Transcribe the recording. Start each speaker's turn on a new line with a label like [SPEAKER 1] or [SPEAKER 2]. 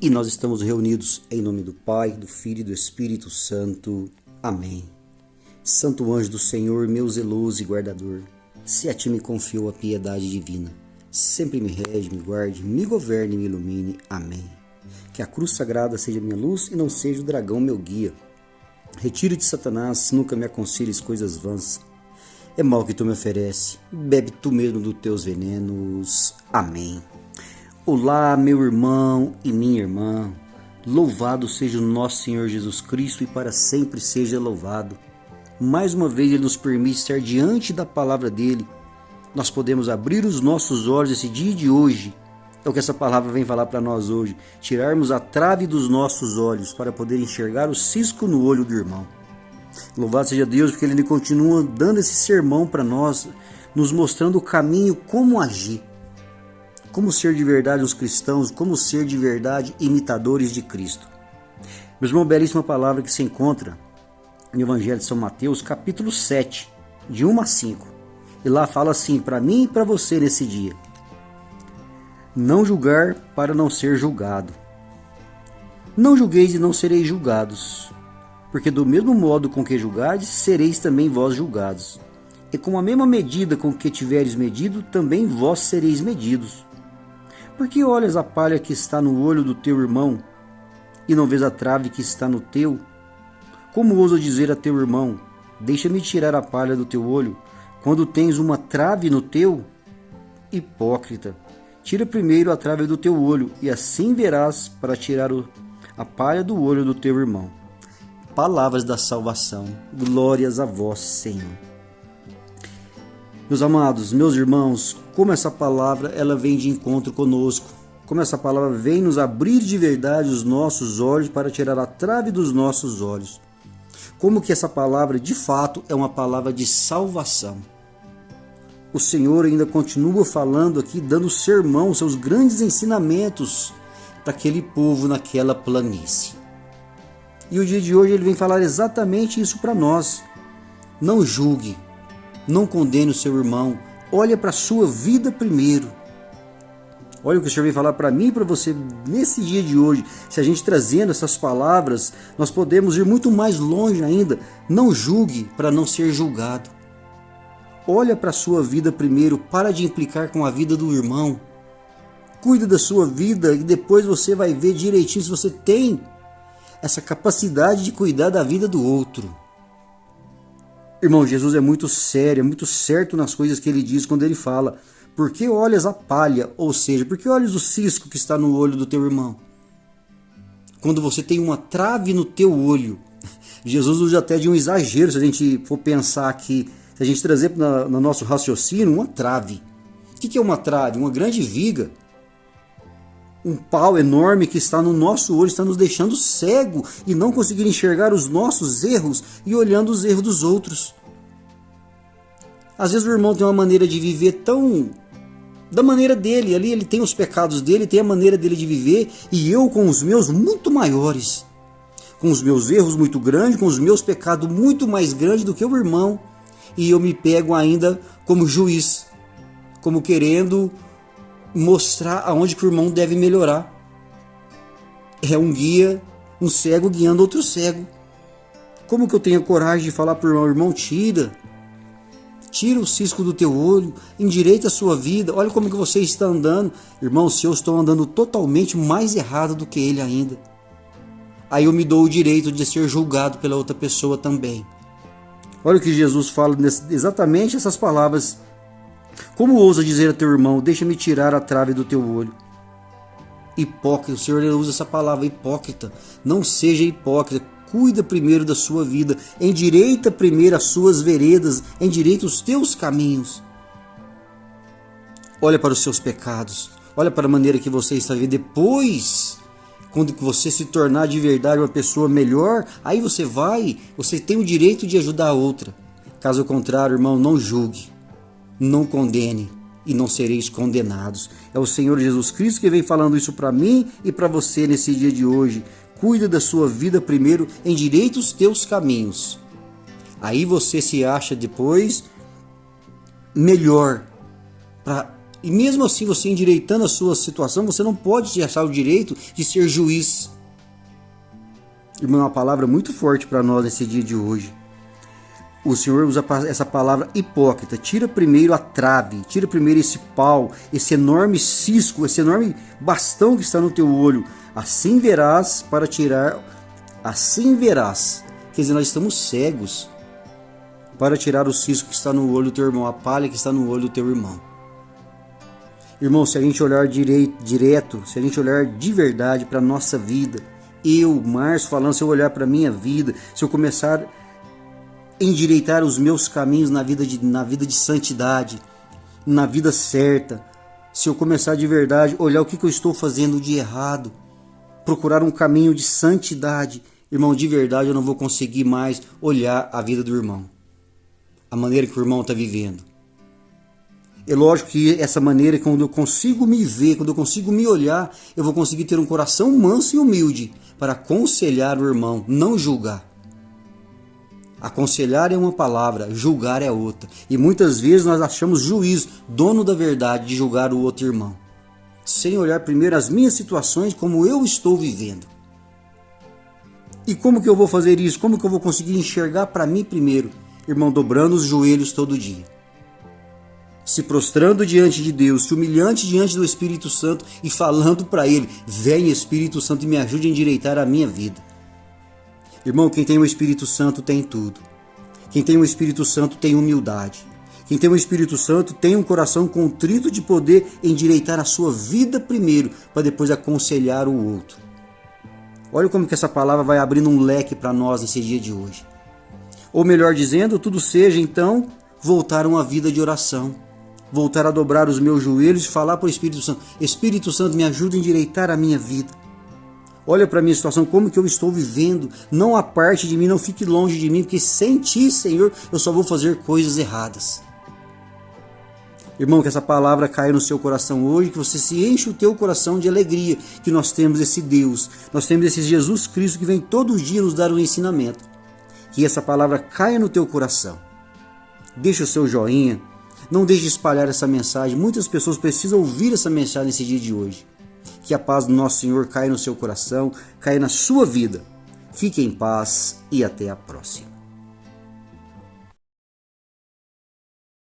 [SPEAKER 1] E nós estamos reunidos em nome do Pai, do Filho e do Espírito Santo. Amém. Santo anjo do Senhor, meu zeloso e guardador, se a ti me confiou a piedade divina, sempre me rege, me guarde, me governe e me ilumine. Amém. Que a cruz sagrada seja minha luz e não seja o dragão meu guia. Retira-te, Satanás, nunca me aconselhes coisas vãs. É mal que tu me oferece, bebe tu mesmo dos teus venenos. Amém. Olá, meu irmão e minha irmã, louvado seja o nosso Senhor Jesus Cristo e para sempre seja louvado. Mais uma vez Ele nos permite estar diante da palavra dEle. Nós podemos abrir os nossos olhos esse dia de hoje. É o que essa palavra vem falar para nós hoje. Tirarmos a trave dos nossos olhos para poder enxergar o cisco no olho do irmão. Louvado seja Deus, porque Ele continua dando esse sermão para nós, nos mostrando o caminho, como agir. Como ser de verdade os cristãos, como ser de verdade imitadores de Cristo. Meus irmãos, belíssima palavra que se encontra no Evangelho de São Mateus, capítulo 7, de 1 a 5. E lá fala assim, para mim e para você nesse dia. Não julgar para não ser julgado. Não julgueis e não sereis julgados, porque do mesmo modo com que julgardes, sereis também vós julgados. E com a mesma medida com que tiveres medido, também vós sereis medidos. Por que olhas a palha que está no olho do teu irmão, e não vês a trave que está no teu? Como ousa dizer a teu irmão, deixa-me tirar a palha do teu olho, quando tens uma trave no teu? Hipócrita, tira primeiro a trave do teu olho, e assim verás para tirar a palha do olho do teu irmão. Palavras da salvação, glórias a vós, Senhor. Meus amados, meus irmãos, como essa palavra ela vem de encontro conosco, como essa palavra vem nos abrir de verdade os nossos olhos para tirar a trave dos nossos olhos. Como que essa palavra de fato é uma palavra de salvação. O Senhor ainda continua falando aqui, dando sermão, seus grandes ensinamentos para aquele povo naquela planície. E o dia de hoje ele vem falar exatamente isso para nós. Não julgue. Não condene o seu irmão. Olha para a sua vida primeiro. Olha o que o Senhor vem falar para mim e para você nesse dia de hoje. Se a gente trazendo essas palavras, nós podemos ir muito mais longe ainda. Não julgue para não ser julgado. Olha para a sua vida primeiro. Para de implicar com a vida do irmão. Cuida da sua vida e depois você vai ver direitinho se você tem essa capacidade de cuidar da vida do outro. Irmão, Jesus é muito sério, é muito certo nas coisas que ele diz quando ele fala. Por que olhas a palha? Ou seja, por que olhas o cisco que está no olho do teu irmão? Quando você tem uma trave no teu olho. Jesus usa até de um exagero, se a gente for pensar aqui, se a gente trazer no nosso raciocínio, uma trave. O que é uma trave? Uma grande viga. Um pau enorme que está no nosso olho, está nos deixando cego e não conseguir enxergar os nossos erros e olhando os erros dos outros. Às vezes o irmão tem uma maneira de viver tão da maneira dele, ali ele tem os pecados dele, tem a maneira dele de viver, e eu com os meus muito maiores, com os meus erros muito grandes, com os meus pecados muito mais grandes do que o irmão, e eu me pego ainda como juiz, como querendo mostrar aonde que o irmão deve melhorar. É um guia, um cego guiando outro cego. Como que eu tenho coragem de falar para o irmão, tira o cisco do teu olho, endireita a sua vida, olha como que você está andando. Irmão, se eu estou andando totalmente mais errado do que ele ainda, aí eu me dou o direito de ser julgado pela outra pessoa também. Olha o que Jesus fala, exatamente essas palavras. Como ousa dizer a teu irmão, deixa-me tirar a trave do teu olho? Hipócrita, o Senhor usa essa palavra, hipócrita. Não seja hipócrita, cuida primeiro da sua vida, endireita primeiro as suas veredas, endireita os teus caminhos. Olha para os seus pecados, olha para a maneira que você está vivendo. Depois, quando você se tornar de verdade uma pessoa melhor, aí você tem o direito de ajudar a outra. Caso contrário, irmão, não julgue. Não condene e não sereis condenados. É o Senhor Jesus Cristo que vem falando isso para mim e para você nesse dia de hoje. Cuida da sua vida primeiro, endireita os teus caminhos. Aí você se acha depois melhor para E mesmo assim, você endireitando a sua situação, você não pode te achar o direito de ser juiz. Irmão, é uma palavra muito forte para nós nesse dia de hoje. O Senhor usa essa palavra hipócrita. Tira primeiro a trave, tira primeiro esse pau, esse enorme cisco, esse enorme bastão que está no teu olho. Assim verás para tirar, assim verás. Quer dizer, nós estamos cegos para tirar o cisco que está no olho do teu irmão, a palha que está no olho do teu irmão. Irmão, se a gente olhar direto, se a gente olhar de verdade para a nossa vida, eu, Márcio, falando, se eu olhar para a minha vida, se eu começar a endireitar os meus caminhos na vida de santidade, na vida certa, se eu começar de verdade a olhar o que eu estou fazendo de errado, procurar um caminho de santidade, irmão, de verdade eu não vou conseguir mais olhar a vida do irmão, a maneira que o irmão está vivendo. É lógico que essa maneira, quando eu consigo me ver, quando eu consigo me olhar, eu vou conseguir ter um coração manso e humilde para aconselhar o irmão, não julgar. Aconselhar é uma palavra, julgar é outra. E muitas vezes nós achamos juiz, dono da verdade, de julgar o outro irmão, sem olhar primeiro as minhas situações, como eu estou vivendo. E como que eu vou fazer isso? Como que eu vou conseguir enxergar para mim primeiro? Irmão, dobrando os joelhos todo dia, se prostrando diante de Deus, se humilhando diante do Espírito Santo e falando para Ele: vem Espírito Santo e me ajude a endireitar a minha vida. Irmão, quem tem o Espírito Santo tem tudo. Quem tem o Espírito Santo tem humildade. Quem tem o Espírito Santo tem um coração contrito de poder endireitar a sua vida primeiro, para depois aconselhar o outro. Olha como que essa palavra vai abrindo um leque para nós nesse dia de hoje. Ou melhor dizendo, tudo seja então voltar a uma vida de oração. Voltar a dobrar os meus joelhos e falar para o Espírito Santo: Espírito Santo, me ajuda a endireitar a minha vida. Olha para a minha situação, como que eu estou vivendo. Não aparte de mim, não fique longe de mim, porque sem ti, Senhor, eu só vou fazer coisas erradas. Irmão, que essa palavra caia no seu coração hoje, que você se enche o teu coração de alegria, que nós temos esse Deus, nós temos esse Jesus Cristo que vem todo dia nos dar um ensinamento. Que essa palavra caia no teu coração. Deixa o seu joinha, não deixe de espalhar essa mensagem. Muitas pessoas precisam ouvir essa mensagem nesse dia de hoje. Que a paz do nosso Senhor caia no seu coração, caia na sua vida. Fique em paz e até a próxima.